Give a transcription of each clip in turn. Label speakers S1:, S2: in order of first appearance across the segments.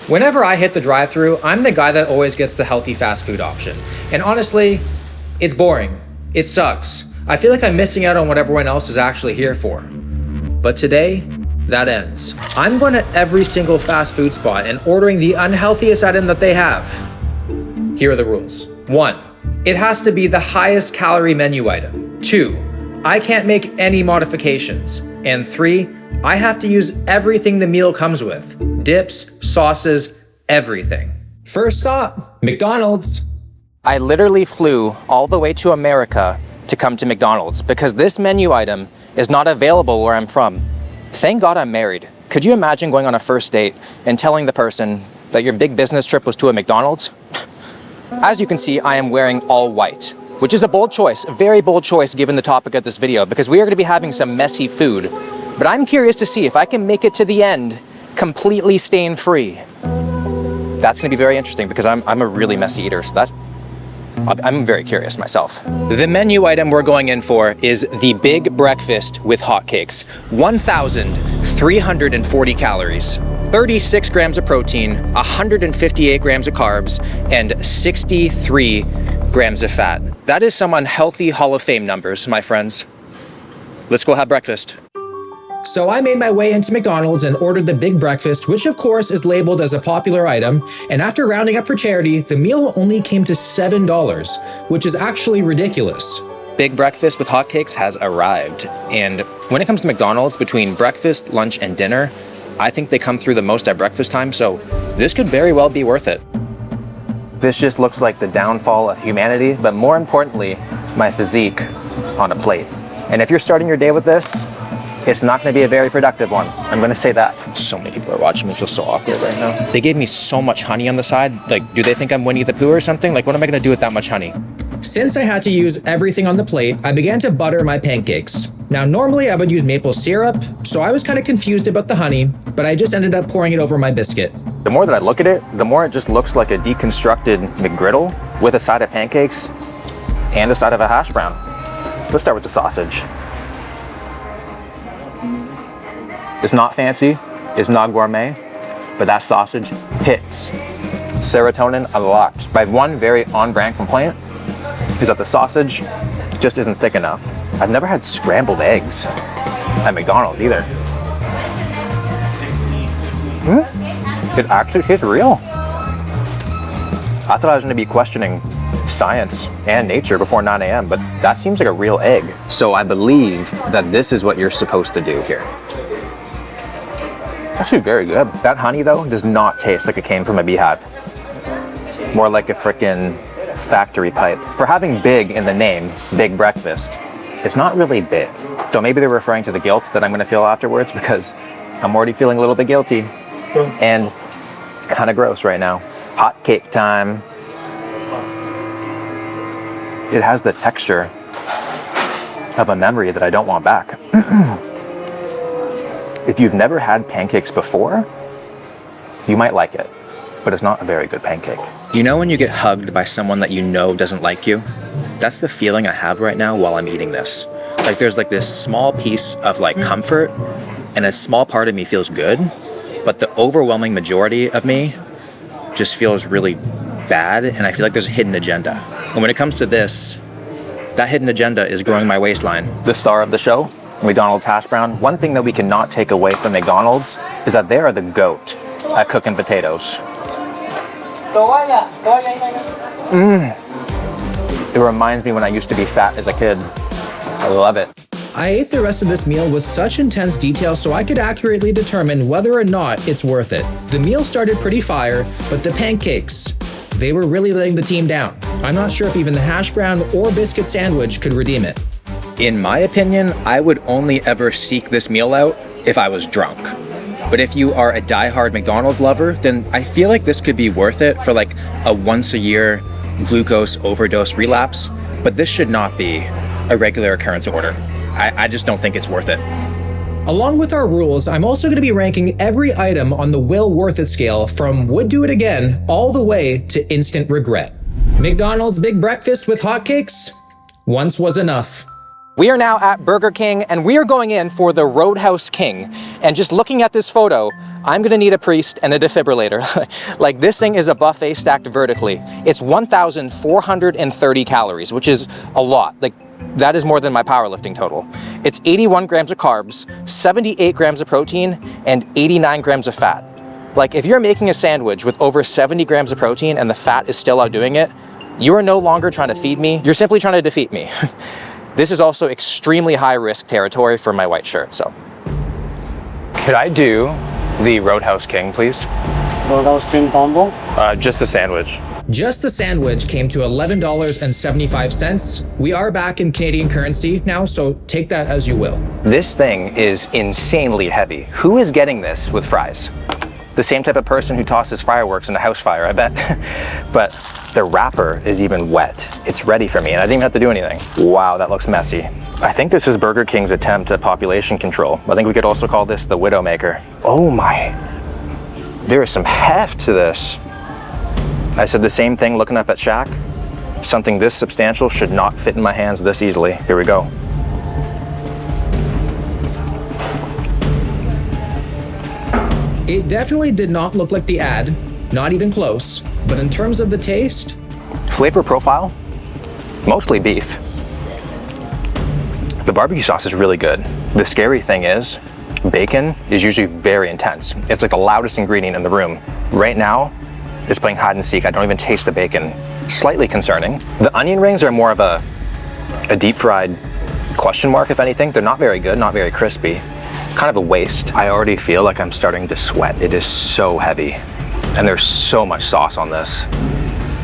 S1: Whenever I hit the drive-thru, I'm the guy that always gets the healthy fast food option. And honestly, it's boring. It sucks. I feel like I'm missing out on what everyone else is actually here for. But today, that ends. I'm going to every single fast food spot and ordering the unhealthiest item that they have. Here are the rules. 1. It has to be the highest calorie menu item. 2. I can't make any modifications. And 3. I have to use everything the meal comes with. Dips, sauces, everything. First stop, McDonald's. I literally flew all the way to America to come to McDonald's because this menu item is not available where I'm from. Thank God I'm married. Could you imagine going on a first date and telling the person that your big business trip was to a McDonald's? As you can see, I am wearing all white, which is a bold choice, a very bold choice given the topic of this video, because we are going to be having some messy food. But I'm curious to see if I can make it to the end completely stain-free. That's going to be very interesting because I'm a really messy eater, so I'm very curious myself. The menu item we're going in for is the Big Breakfast with hotcakes. 1,340 calories, 36 grams of protein, 158 grams of carbs, and 63 grams of fat. That is some unhealthy Hall of Fame numbers, my friends. Let's go have breakfast. So I made my way into McDonald's and ordered the Big Breakfast, which of course is labeled as a popular item, and after rounding up for charity, the meal only came to $7, which is actually ridiculous. Big Breakfast with hotcakes has arrived, and when it comes to McDonald's, between breakfast, lunch, and dinner, I think they come through the most at breakfast time, so this could very well be worth it. This just looks like the downfall of humanity, but more importantly, my physique on a plate. And if you're starting your day with this, it's not going to be a very productive one. I'm going to say that. So many people are watching me feel so awkward right now. They gave me so much honey on the side. Like, do they think I'm Winnie the Pooh or something? Like, what am I going to do with that much honey? Since I had to use everything on the plate, I began to butter my pancakes. Now, normally I would use maple syrup, so I was kind of confused about the honey, but I just ended up pouring it over my biscuit. The more that I look at it, the more it just looks like a deconstructed McGriddle with a side of pancakes and a side of a hash brown. Let's start with the sausage. It's not fancy, it's not gourmet, but that sausage hits serotonin unlocked. My one very on-brand complaint is that the sausage just isn't thick enough. I've never had scrambled eggs at McDonald's either. It actually tastes real. I thought I was gonna be questioning science and nature before 9 a.m., but that seems like a real egg. So I believe that this is what you're supposed to do here. It's actually very good. That honey, though, does not taste like it came from a beehive. More like a frickin' factory pipe. For having big in the name, Big Breakfast, it's not really big. So maybe they're referring to the guilt that I'm gonna feel afterwards, because I'm already feeling a little bit guilty and kind of gross right now. Hot cake time. It has the texture of a memory that I don't want back. If you've never had pancakes before, you might like it, but it's not a very good pancake. You know when you get hugged by someone that you know doesn't like you? That's the feeling I have right now while I'm eating this. Like there's like this small piece of like comfort, and a small part of me feels good, but the overwhelming majority of me just feels really bad, and I feel like there's a hidden agenda. And when it comes to this, that hidden agenda is growing my waistline. The star of the show, McDonald's hash brown. One thing that we cannot take away from McDonald's is that they are the GOAT at cooking potatoes. It reminds me when I used to be fat as a kid. I love it. I ate the rest of this meal with such intense detail so I could accurately determine whether or not it's worth it. The meal started pretty fire, but the pancakes, they were really letting the team down. I'm not sure if even the hash brown or biscuit sandwich could redeem it. In my opinion, I would only ever seek this meal out if I was drunk. But if you are a diehard McDonald's lover, then I feel like this could be worth it for like a once a year glucose overdose relapse. But this should not be a regular occurrence order. I just don't think it's worth it. Along with our rules, I'm also going to be ranking every item on the Will Worth It scale from would do it again all the way to instant regret. McDonald's Big Breakfast with hotcakes once was enough. We are now at Burger King and we are going in for the Roadhouse King. And just looking at this photo, I'm gonna need a priest and a defibrillator. Like, this thing is a buffet stacked vertically. It's 1,430 calories, which is a lot. Like, that is more than my powerlifting total. It's 81 grams of carbs, 78 grams of protein, and 89 grams of fat. Like, if you're making a sandwich with over 70 grams of protein and the fat is still outdoing it, you are no longer trying to feed me, you're simply trying to defeat me. This is also extremely high risk territory for my white shirt, so. Could I do the Roadhouse King, please?
S2: Roadhouse King combo?
S1: Just the sandwich. Just the sandwich came to $11.75. We are back in Canadian currency now, so take that as you will. This thing is insanely heavy. Who is getting this with fries? The same type of person who tosses fireworks in a house fire, I bet. But the wrapper is even wet. It's ready for me, and I didn't even have to do anything. Wow, that looks messy. I think this is Burger King's attempt at population control. I think we could also call this the Widowmaker. Oh my, there is some heft to this. I said the same thing looking up at Shaq. Something this substantial should not fit in my hands this easily. Here we go. It definitely did not look like the ad, not even close, but in terms of the taste, flavor profile, mostly beef. The barbecue sauce is really good. The scary thing is, bacon is usually very intense. It's like the loudest ingredient in the room. Right now, it's playing hide and seek. I don't even taste the bacon. Slightly concerning. The onion rings are more of a deep fried question mark, if anything. They're not very good, not very crispy. Kind of a waste. I already feel like I'm starting to sweat. It is so heavy. And there's so much sauce on this.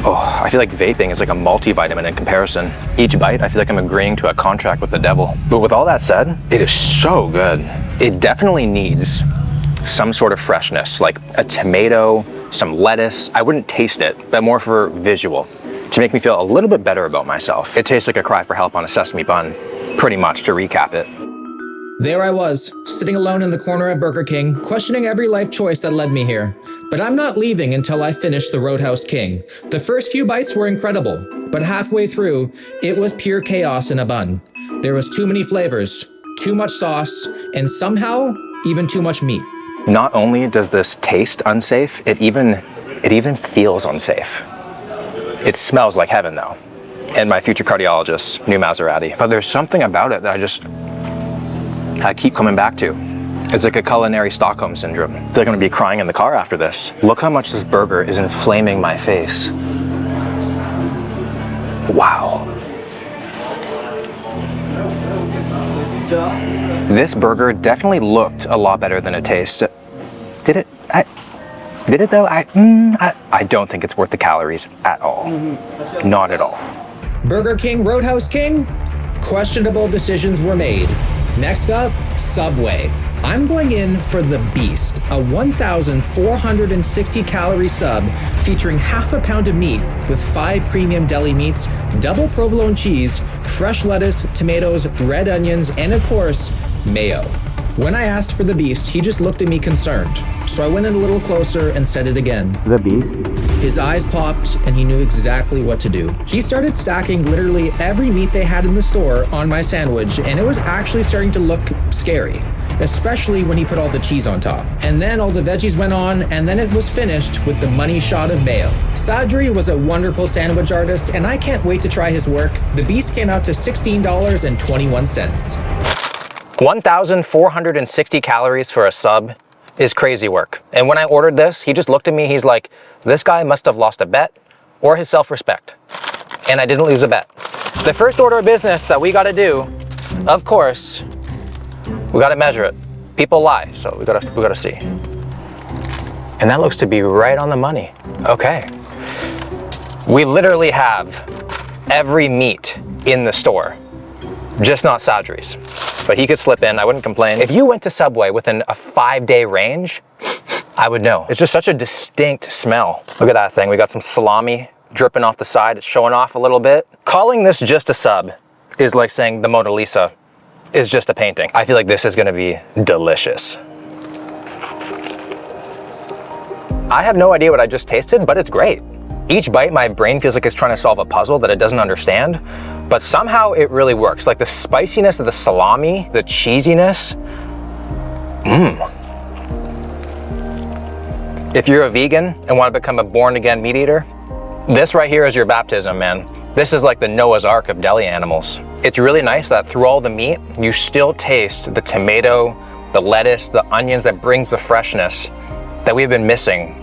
S1: Oh, I feel like vaping is like a multivitamin in comparison. Each bite, I feel like I'm agreeing to a contract with the devil. But with all that said, it is so good. It definitely needs some sort of freshness, like a tomato, some lettuce. I wouldn't taste it, but more for visual, to make me feel a little bit better about myself. It tastes like a cry for help on a sesame bun, pretty much, to recap it. There I was, sitting alone in the corner at Burger King, questioning every life choice that led me here. But I'm not leaving until I finish the Roadhouse King. The first few bites were incredible, but halfway through, it was pure chaos in a bun. There was too many flavors, too much sauce, and somehow, even too much meat. Not only does this taste unsafe, it even feels unsafe. It smells like heaven though. And my future cardiologist's new Maserati. But there's something about it that I keep coming back to. It's like a culinary Stockholm syndrome. I feel like I'm gonna be crying in the car after this. Look how much this burger is inflaming my face. Wow. This burger definitely looked a lot better than it tasted. Did it? Did it though? I don't think it's worth the calories at all. Not at all. Burger King, Roadhouse King? Questionable decisions were made. Next up, Subway. I'm going in for the Beast, a 1,460 calorie sub featuring half a pound of meat with 5 premium deli meats, double provolone cheese, fresh lettuce, tomatoes, red onions, and of course, mayo. When I asked for the Beast, he just looked at me concerned. So I went in a little closer and said it again.
S2: The Beast?
S1: His eyes popped and he knew exactly what to do. He started stacking literally every meat they had in the store on my sandwich, and it was actually starting to look scary, especially when he put all the cheese on top. And then all the veggies went on, and then it was finished with the money shot of mayo. Sadri was a wonderful sandwich artist, and I can't wait to try his work. The Beast came out to $16.21. 1,460 calories for a sub is crazy work. And when I ordered this, he just looked at me, he's like, this guy must have lost a bet or his self-respect. And I didn't lose a bet. The first order of business that we gotta do, of course, we gotta measure it. People lie, so we gotta see. And that looks to be right on the money. Okay. We literally have every meat in the store, just not Sadri's. But he could slip in, I wouldn't complain. If you went to Subway within a 5-day range, I would know. It's just such a distinct smell. Look at that thing, we got some salami dripping off the side, it's showing off a little bit. Calling this just a sub is like saying the Mona Lisa is just a painting. I feel like this is gonna be delicious. I have no idea what I just tasted, but it's great. Each bite, my brain feels like it's trying to solve a puzzle that it doesn't understand, but somehow it really works. Like the spiciness of the salami, the cheesiness. If you're a vegan and want to become a born-again meat eater, this right here is your baptism, man. This is like the Noah's Ark of deli animals. It's really nice that through all the meat, you still taste the tomato, the lettuce, the onions that brings the freshness that we've been missing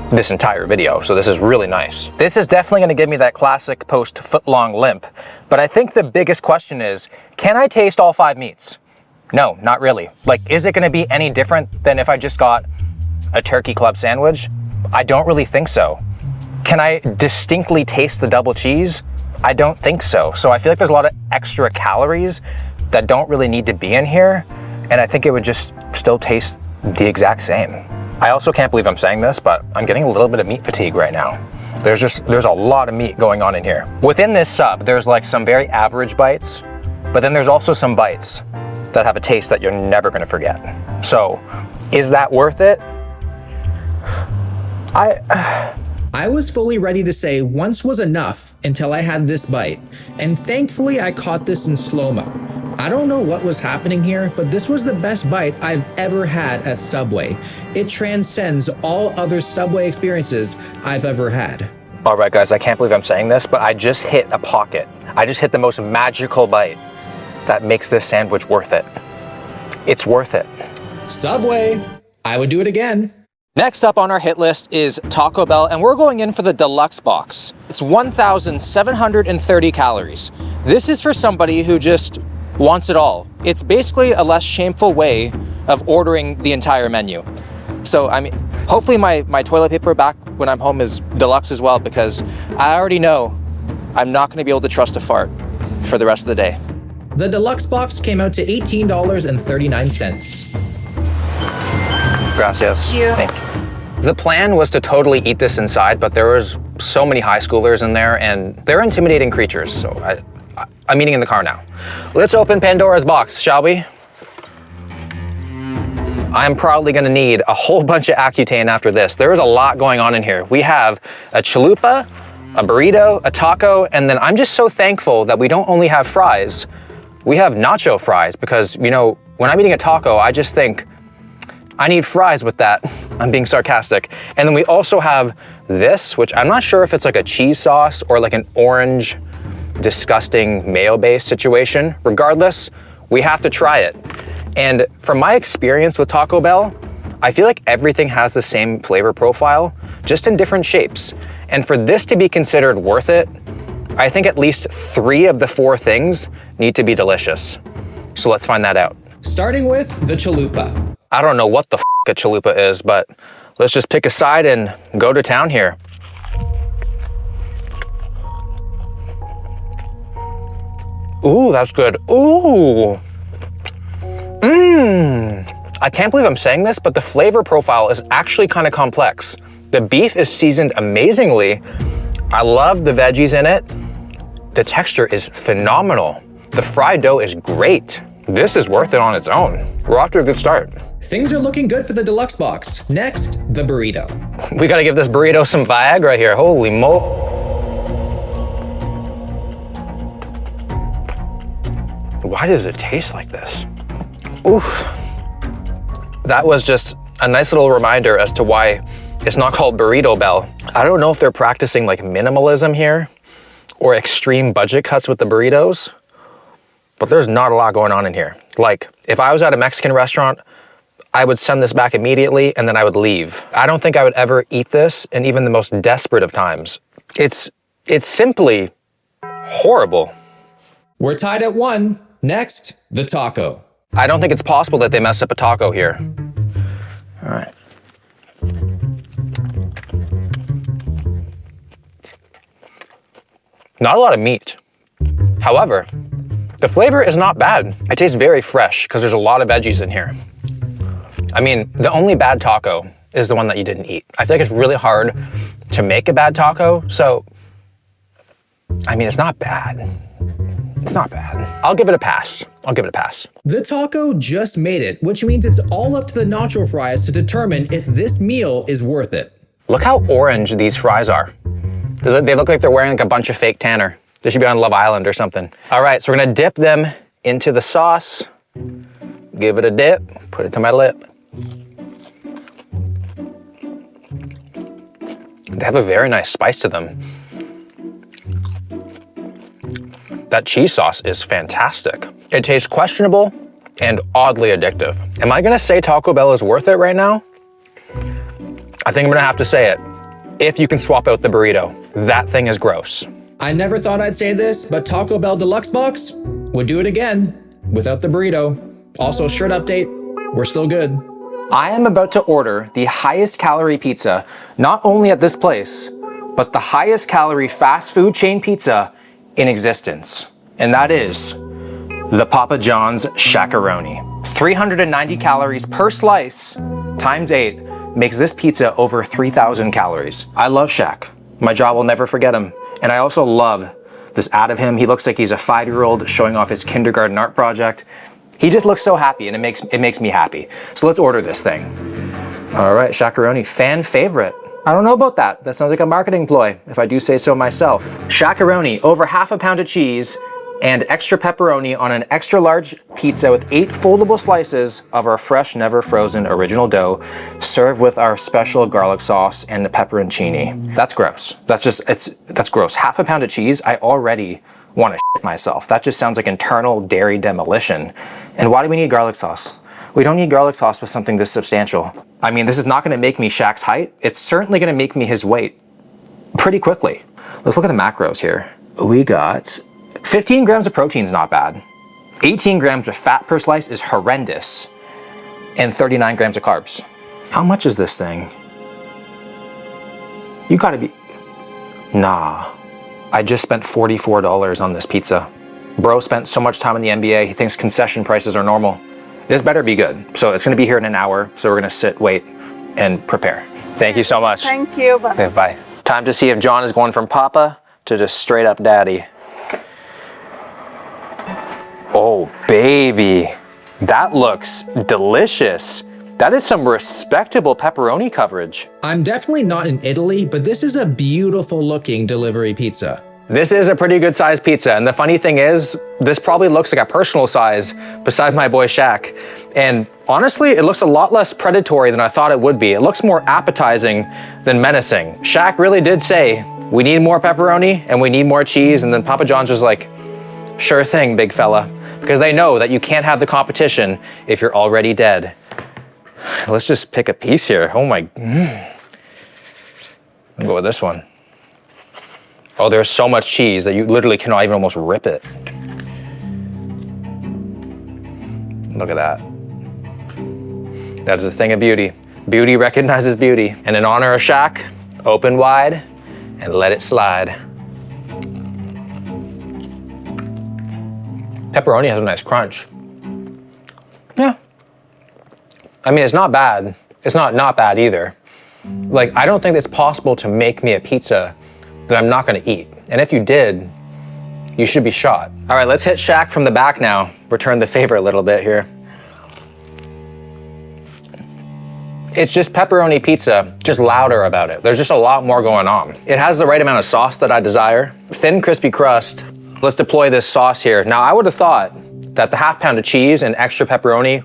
S1: this entire video. So this is really nice. This is definitely gonna give me that classic post-foot-long limp. But I think the biggest question is, can I taste all 5 meats? No, not really. Like, is it gonna be any different than if I just got a turkey club sandwich? I don't really think so. Can I distinctly taste the double cheese? I don't think so. So I feel like there's a lot of extra calories that don't really need to be in here. And I think it would just still taste the exact same. I also can't believe I'm saying this, but I'm getting a little bit of meat fatigue right now. There's a lot of meat going on in here. Within this sub, there's like some very average bites, but then there's also some bites that have a taste that you're never gonna forget. So, is that worth it?
S3: I was fully ready to say once was enough until I had this bite, and thankfully I caught this in slow-mo. I don't know what was happening here, but this was the best bite I've ever had at Subway. It transcends all other Subway experiences I've ever had.
S1: All right, guys, I can't believe I'm saying this, but I just hit a pocket. I just hit the most magical bite that makes this sandwich worth it. It's worth it.
S3: Subway, I would do it again.
S1: Next up on our hit list is Taco Bell, and we're going in for the deluxe box. It's 1,730 calories. This is for somebody who just wants it all. It's basically a less shameful way of ordering the entire menu. So, I mean, hopefully my toilet paper back when I'm home is deluxe as well, because I already know I'm not gonna be able to trust a fart for the rest of the day.
S3: The deluxe box came out to $18.39.
S1: Gracias. Thank you. The plan was to totally eat this inside, but there was so many high schoolers in there, and they're intimidating creatures, so I'm eating in the car now. Let's open Pandora's box, shall we? I'm probably gonna need a whole bunch of Accutane after this. There is a lot going on in here. We have a chalupa, a burrito, a taco, and then I'm just so thankful that we don't only have fries, we have nacho fries, because, you know, when I'm eating a taco, I just think, I need fries with that. I'm being sarcastic. And then we also have this, which I'm not sure if it's like a cheese sauce or like an orange, disgusting mayo-based situation. Regardless, we have to try it. And from my experience with Taco Bell, I feel like everything has the same flavor profile, just in different shapes. And for this to be considered worth it, I think at least 3 of the 4 things need to be delicious. So let's find that out.
S3: Starting with the chalupa.
S1: I don't know what the a chalupa is, but let's just pick a side and go to town here. Ooh, that's good. Ooh. I can't believe I'm saying this, but the flavor profile is actually kind of complex. The beef is seasoned amazingly. I love the veggies in it. The texture is phenomenal. The fried dough is great. This is worth it on its own. We're off to a good start.
S3: Things are looking good for the deluxe box. Next, the burrito.
S1: We gotta give this burrito some Viagra here. Holy mo. Why does it taste like this? Oof. That was just a nice little reminder as to why it's not called Burrito Bell. I don't know if they're practicing like minimalism here or extreme budget cuts with the burritos, but there's not a lot going on in here. Like, if I was at a Mexican restaurant, I would send this back immediately and then I would leave. I don't think I would ever eat this in even the most desperate of times. It's simply horrible.
S3: We're tied at 1. Next, the taco.
S1: I don't think it's possible that they messed up a taco here. All right. Not a lot of meat. However, the flavor is not bad. It tastes very fresh because there's a lot of veggies in here. I mean, the only bad taco is the one that you didn't eat. I feel like it's really hard to make a bad taco, so, I mean, it's not bad. It's not bad. I'll give it a pass. I'll give it a pass.
S3: The taco just made it, which means it's all up to the nacho fries to determine if this meal is worth it.
S1: Look how orange these fries are. They look like they're wearing like a bunch of fake tanner. They should be on Love Island or something. All right, so we're gonna dip them into the sauce. Give it a dip, put it to my lip. They have a very nice spice to them. That cheese sauce is fantastic. It tastes questionable and oddly addictive. Am I gonna say Taco Bell is worth it right now? I think I'm gonna have to say it. If you can swap out the burrito, that thing is gross.
S3: I never thought I'd say this, but Taco Bell Deluxe Box would do it again without the burrito. Also, shirt update, we're still good.
S1: I am about to order the highest calorie pizza, not only at this place, but the highest calorie fast food chain pizza in existence. And that is the Papa John's Shaq-a-Roni. 390 calories per slice times 8 makes this pizza over 3,000 calories. I love Shaq. My jaw will never forget him. And I also love this ad of him. He looks like he's a 5-year-old showing off his kindergarten art project. He just looks so happy, and it makes me happy. So let's order this thing. All right, Shaq-a-Roni, fan favorite. I don't know about that. That sounds like a marketing ploy, if I do say so myself. Shaq-a-Roni, over half a pound of cheese and extra pepperoni on an extra large pizza with 8 foldable slices of our fresh, never frozen original dough, served with our special garlic sauce and the pepperoncini. That's gross. That's gross. Half a pound of cheese, I already want to shit myself. That just sounds like internal dairy demolition. And why do we need garlic sauce? We don't need garlic sauce with something this substantial. I mean, this is not gonna make me Shaq's height. It's certainly gonna make me his weight pretty quickly. Let's look at the macros here. We got 15 grams of protein is not bad. 18 grams of fat per slice is horrendous. And 39 grams of carbs. How much is this thing? You gotta be, nah. I just spent $44 on this pizza. Bro spent so much time in the NBA, he thinks concession prices are normal. This better be good. So it's gonna be here in an hour, so we're gonna sit, wait, and prepare. Thank you so much.
S4: Thank you. Bye.
S1: Okay, bye. Time to see if John is going from Papa to just straight up daddy. Oh, baby. That looks delicious. That is some respectable pepperoni coverage.
S3: I'm definitely not in Italy, but this is a beautiful looking delivery pizza.
S1: This is a pretty good sized pizza, and the funny thing is, this probably looks like a personal size beside my boy Shaq. And honestly, it looks a lot less predatory than I thought it would be. It looks more appetizing than menacing. Shaq really did say, we need more pepperoni and we need more cheese, and then Papa John's was like, sure thing, big fella. Because they know that you can't have the competition if you're already dead. Let's just pick a piece here. Oh my, I'll go with this one. Oh, there's so much cheese that you literally cannot even almost rip it. Look at that. That is a thing of beauty. Beauty recognizes beauty. And in honor of Shaq, open wide and let it slide. Pepperoni has a nice crunch. Yeah. I mean, it's not bad. It's not bad either. Like, I don't think it's possible to make me a pizza that I'm not gonna eat. And if you did, you should be shot. All right, let's hit Shaq from the back now. Return the favor a little bit here. It's just pepperoni pizza, just louder about it. There's just a lot more going on. It has the right amount of sauce that I desire. Thin, crispy crust. Let's deploy this sauce here. Now, I would have thought that the half pound of cheese and extra pepperoni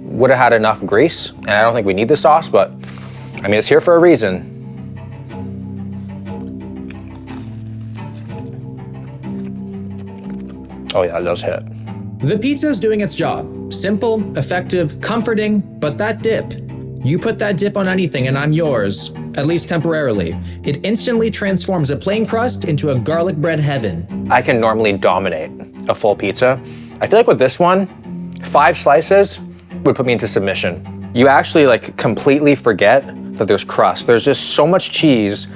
S1: would have had enough grease, and I don't think we need the sauce, but I mean, it's here for a reason. Oh yeah, it does hit.
S3: The pizza's doing its job. Simple, effective, comforting, but that dip. You put that dip on anything and I'm yours, at least temporarily. It instantly transforms a plain crust into a garlic bread heaven.
S1: I can normally dominate a full pizza. I feel like with this one, 5 slices would put me into submission. You actually like completely forget that there's crust. There's just so much cheese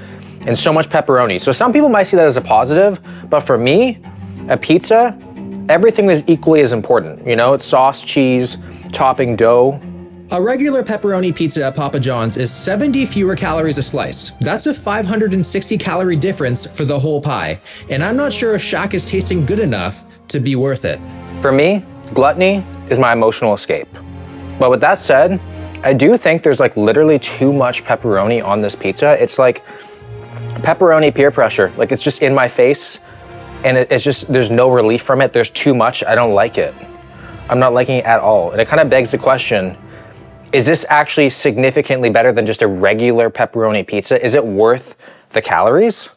S1: and so much pepperoni. So some people might see that as a positive, but for me, a pizza, everything is equally as important. You know, it's sauce, cheese, topping, dough.
S3: A regular pepperoni pizza at Papa John's is 70 fewer calories a slice. That's a 560 calorie difference for the whole pie. And I'm not sure if Shaq is tasting good enough to be worth it.
S1: For me, gluttony is my emotional escape. But with that said, I do think there's like literally too much pepperoni on this pizza. It's like Pepperoni peer pressure. Like, it's just in my face, and it's just, there's no relief from it. There's too much. I don't like it. I'm not liking it at all. And it kind of begs the question, is this actually significantly better than just a regular pepperoni pizza? Is it worth the calories?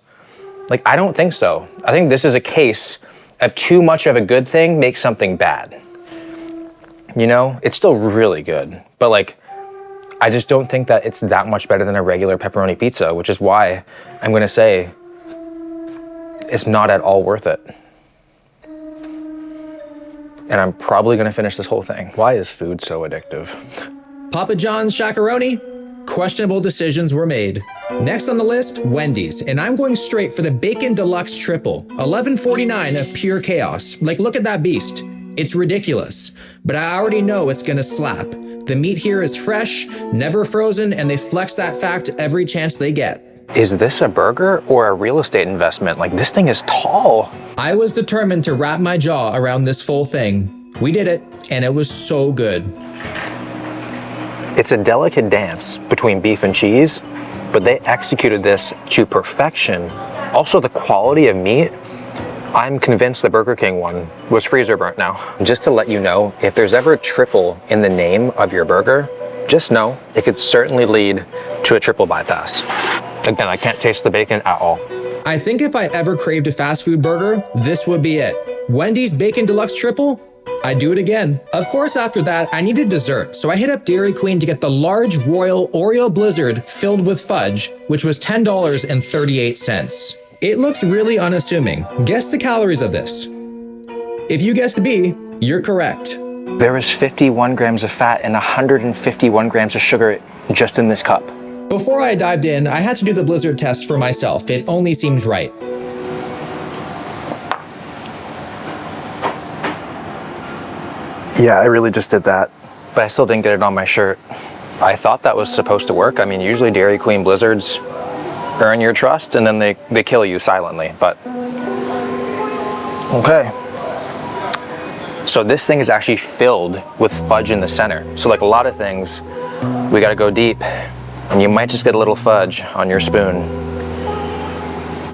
S1: Like, I don't think so. I think this is a case of too much of a good thing makes something bad. You know, it's still really good, but like, I just don't think that it's that much better than a regular pepperoni pizza, which is why I'm gonna say it's not at all worth it. And I'm probably gonna finish this whole thing. Why is food so addictive?
S3: Papa John's Shaq-a-Roni, questionable decisions were made. Next on the list, Wendy's, and I'm going straight for the Bacon Deluxe Triple, $11.49 of pure chaos. Like, look at that beast. It's ridiculous, but I already know it's gonna slap. The meat here is fresh, never frozen, and they flex that fact every chance they get.
S1: Is this a burger or a real estate investment? Like, this thing is tall.
S3: I was determined to wrap my jaw around this full thing. We did it, and it was so good.
S1: It's a delicate dance between beef and cheese, but they executed this to perfection. Also, the quality of meat, I'm convinced the Burger King one was freezer burnt now. Just to let you know, if there's ever a triple in the name of your burger, just know it could certainly lead to a triple bypass. Again, I can't taste the bacon at all.
S3: I think if I ever craved a fast food burger, this would be it. Wendy's Bacon Deluxe Triple, I'd do it again. Of course, after that, I needed dessert, so I hit up Dairy Queen to get the large Royal Oreo Blizzard filled with fudge, which was $10.38. It looks really unassuming. Guess the calories of this. If you guessed B, you're correct.
S1: There is 51 grams of fat and 151 grams of sugar just in this cup.
S3: Before I dived in, I had to do the Blizzard test for myself. It only seems right.
S1: Yeah, I really just did that, but I still didn't get it on my shirt. I thought that was supposed to work. I mean, usually Dairy Queen Blizzards earn your trust and then they kill you silently, but okay. So this thing is actually filled with fudge in the center. So like a lot of things, we gotta go deep, and you might just get a little fudge on your spoon.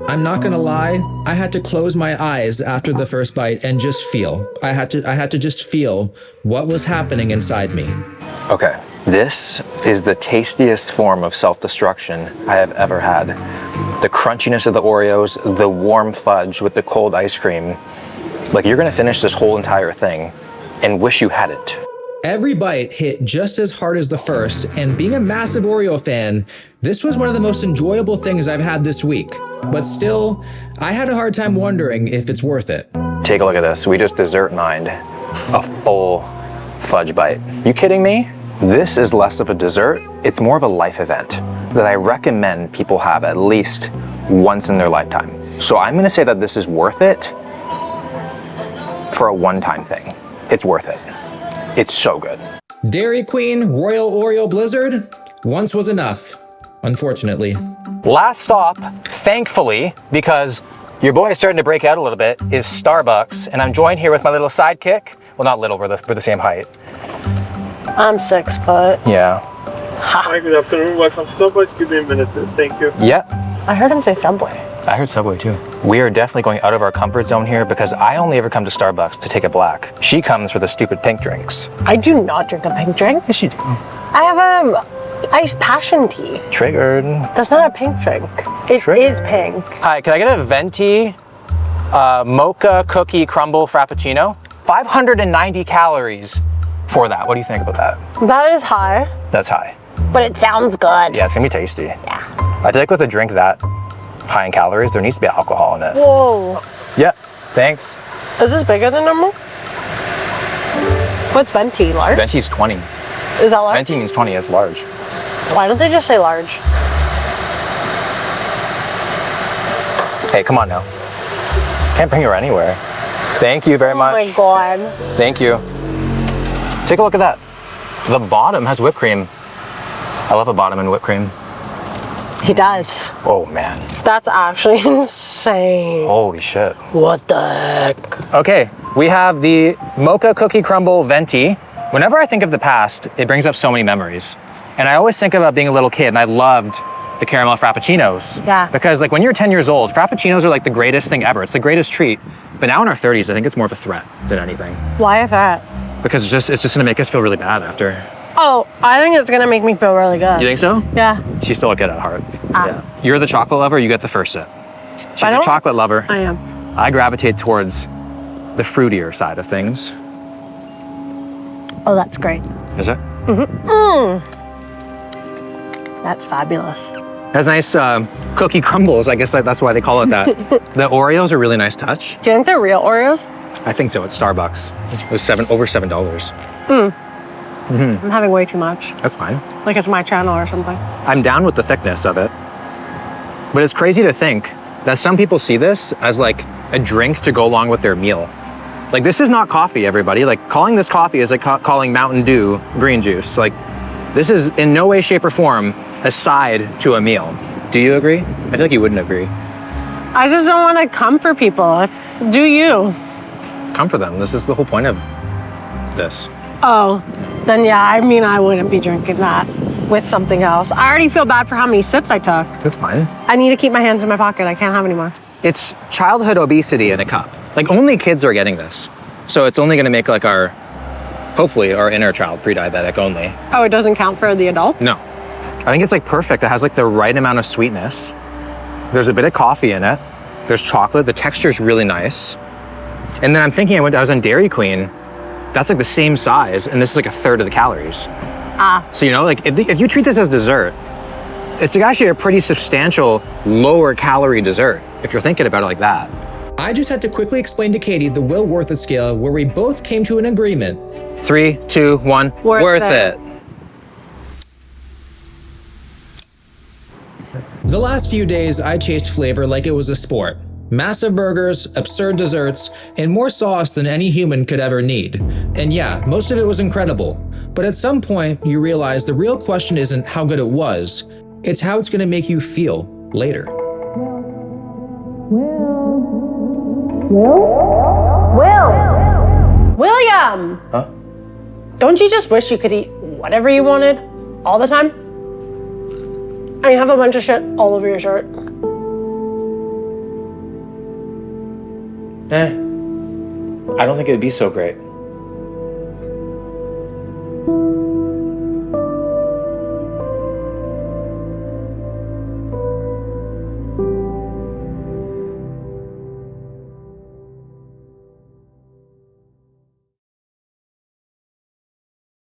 S3: I'm not gonna lie, I had to close my eyes after the first bite and just feel. I had to just feel what was happening inside me.
S1: Okay, this is the tastiest form of self-destruction I have ever had. The crunchiness of the Oreos, the warm fudge with the cold ice cream. Like, you're gonna finish this whole entire thing and wish you hadn't.
S3: Every bite hit just as hard as the first, and being a massive Oreo fan, this was one of the most enjoyable things I've had this week. But still, I had a hard time wondering if it's worth it.
S1: Take a look at this. We just dessert mined a full fudge bite. You kidding me? This is less of a dessert. It's more of a life event that I recommend people have at least once in their lifetime. So I'm gonna say that this is worth it for a one-time thing. It's worth it. It's so good.
S3: Dairy Queen Royal Oreo Blizzard once was enough, unfortunately.
S1: Last stop, thankfully, because your boy is starting to break out a little bit, is Starbucks, and I'm joined here with my little sidekick. Well, not little, we're the same height.
S4: I'm 6 foot.
S1: Yeah.
S2: Hi, good afternoon. Welcome to Starbucks. Give me a minute, please. Thank you.
S1: Yeah.
S4: I heard him say Subway.
S1: I heard Subway too. We are definitely going out of our comfort zone here because I only ever come to Starbucks to take it black. She comes for the stupid pink drinks.
S4: I do not drink a pink drink.
S1: Yes, you do.
S4: I have iced passion tea.
S1: Triggered.
S4: That's not a pink drink. It is pink.
S1: Hi, can I get a venti mocha cookie crumble frappuccino? 590 calories for that. What do you think about that?
S4: That is high,
S1: That's high.
S4: but it sounds good.
S1: Yeah, it's gonna be tasty.
S4: Yeah.
S1: I feel like with a drink that high in calories, there needs to be alcohol in it.
S4: Whoa.
S1: Yeah, thanks.
S4: Is this bigger than normal? What's venti? Large?
S1: Venti's 20.
S4: Is that large?
S1: Venti means 20, it's large.
S4: Why don't they just say large?
S1: Hey, come on now. Can't bring her anywhere. Thank you very much.
S4: Oh my god.
S1: Thank you. Take a look at that. The bottom has whipped cream. I love a bottom in whipped cream.
S4: He does.
S1: Oh man.
S4: That's actually insane.
S1: Holy shit.
S4: What the heck?
S1: Okay, we have the mocha cookie crumble venti. Whenever I think of the past, it brings up so many memories. And I always think about being a little kid, and I loved the caramel frappuccinos.
S4: Yeah.
S1: Because like when you're 10 years old, frappuccinos are like the greatest thing ever. It's the greatest treat. But now in our 30s, I think it's more of a threat than anything.
S4: Why is that?
S1: Because it's just gonna make us feel really bad after.
S4: Oh, I think it's gonna make me feel really good.
S1: You think so?
S4: Yeah.
S1: She's still a kid at heart.
S4: Ah.
S1: Yeah. You're the chocolate lover, you get the first sip. She's a chocolate lover.
S4: I am.
S1: I gravitate towards the fruitier side of things.
S4: Oh, that's great.
S1: Is it?
S4: That's fabulous.
S1: Has nice cookie crumbles. I guess that's why they call it that. The Oreos are a really nice touch.
S4: Do you think they're real Oreos?
S1: I think so. At Starbucks, it was over $7.
S4: I'm having way too much.
S1: That's fine.
S4: Like it's my channel or something.
S1: I'm down with the thickness of it, but it's crazy to think that some people see this as like a drink to go along with their meal. Like this is not coffee, everybody. Like calling this coffee is like calling Mountain Dew green juice. Like this is in no way, shape, or form a side to a meal. Do you agree? I feel like you wouldn't agree.
S4: I just don't want to comfort people. Do you?
S1: Comfort them. This is the whole point of this.
S4: Oh, then yeah, I mean, I wouldn't be drinking that with something else. I already feel bad for how many sips I took.
S1: That's fine.
S4: I need to keep my hands in my pocket. I can't have any more.
S1: It's childhood obesity in a cup. Like only kids are getting this. So it's only gonna make like hopefully our inner child pre-diabetic only.
S4: Oh, it doesn't count for the adult?
S1: No. I think it's like perfect. It has like the right amount of sweetness. There's a bit of coffee in it. There's chocolate. The texture is really nice. And then I'm thinking I was on Dairy Queen. That's like the same size, and this is like a third of the calories. So, you know, like if you treat this as dessert, it's like actually a pretty substantial lower calorie dessert, if you're thinking about it like that.
S3: I just had to quickly explain to Katie the Will Worth It scale where we both came to an agreement.
S1: 3, 2, 1, worth it.
S3: The last few days, I chased flavor like it was a sport. Massive burgers, absurd desserts, and more sauce than any human could ever need. And yeah, most of it was incredible. But at some point, you realize the real question isn't how good it was, it's how it's gonna make you feel later.
S4: William!
S1: Huh?
S4: Don't you just wish you could eat whatever you wanted all the time? And you have a bunch of shit all over your shirt.
S1: I don't think it would be so great.